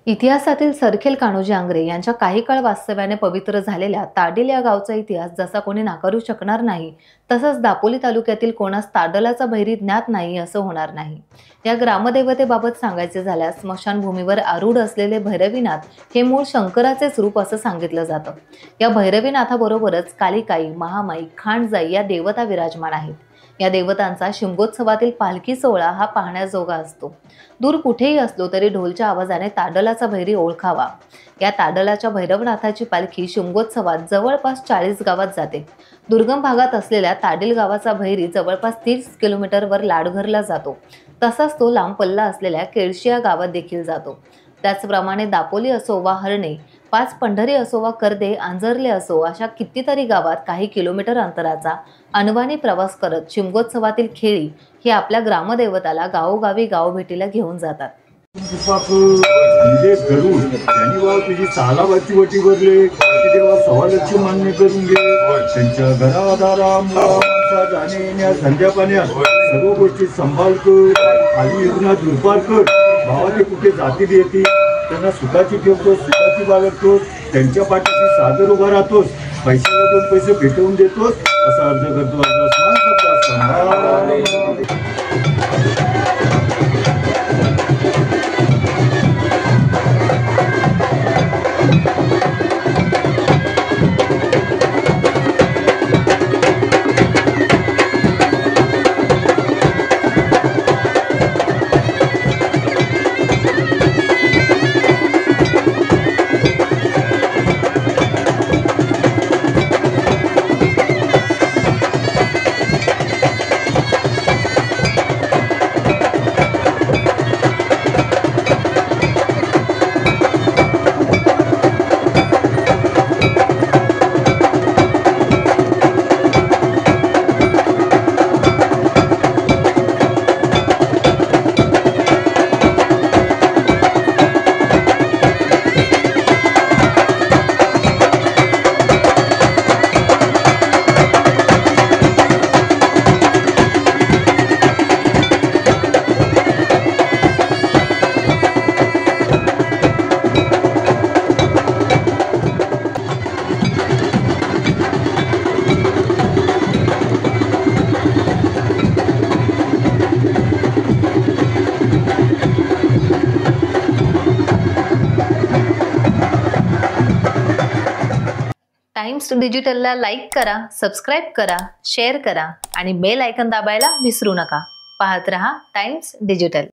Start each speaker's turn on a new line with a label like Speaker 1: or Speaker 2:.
Speaker 1: इतिहासातील सरखेल कान्होजी आंग्रे यांच्या काही काळ वास्तव्याने पवित्र झालेल्या ताडील या गावचा इतिहास जसा कोणी नाकारू शकणार नाही, तसंच दापोली तालुक्यातील कोणास ताडलाचा भैरी ज्ञात नाही असं होणार नाही। या ग्रामदेवतेबाबत सांगायचे झाल्यास स्मशानभूमीवर आरूढ असलेले भैरवीनाथ हे मूळ शंकराचेच रूप असं सांगितलं जातं। या भैरवीनाथाबरोबरच कालिकाई, महामाई, खांडजाई या देवता विराजमान आहेत। या देवतांचा शिमगोत्सवातील पालखी सोहळा हा पाहण्याजोगा असतो। दूर कुठेही असलो तरी ढोलच्या आवाजाने ताडलाचा भैरी ओळखावा। या ताडलाच्या भैरवनाथाची पालखी शिमगोत्सवात जवळपास 40 गावात जाते। दुर्गम भागात असलेल्या ताडील गावाचा भैरी जवळपास 30 किलोमीटरवर लाडघरला जातो। तसाच तो लांब पल्ला असलेल्या केळशी या गावात देखील जातो। त्याचप्रमाणे दापोली असो वा हरणे, पाच पंढरी असो वा कर्दे, आंजर्ले असो अशा कितीतरी गावात काही किलोमीटर अंतराचा अनवाणी प्रवास करत शिमगोत्सवातील खेळी हे आपल्या ग्रामदेवताला गावोगावी गावभेटीला घेऊन जातात।
Speaker 2: तुझी सालाबाची वटी भरले तेव्हा सवालाची मान्य करून घे। त्यांच्या घरादारा जाणे येण्या संध्या पाण्यात सर्व गोष्टी सांभाळ कर। खाली युगनाथ दुपार कर। भावाचे कुठे जातील येतील त्यांना सुखाची ठेवतोस, सुखाची बाळगतोस, त्यांच्या पाठीशी सादर उभा राहतोस, पैशाला 2 पैसे भेटवून देतोस असा अर्ज करतो।
Speaker 1: टाइम्स डिजिटलला लाईक करा, सबस्क्राइब करा, शेअर करा आणि बेल आयकॉन दाबायला विसरू नका। पाहत रहा टाइम्स डिजिटल।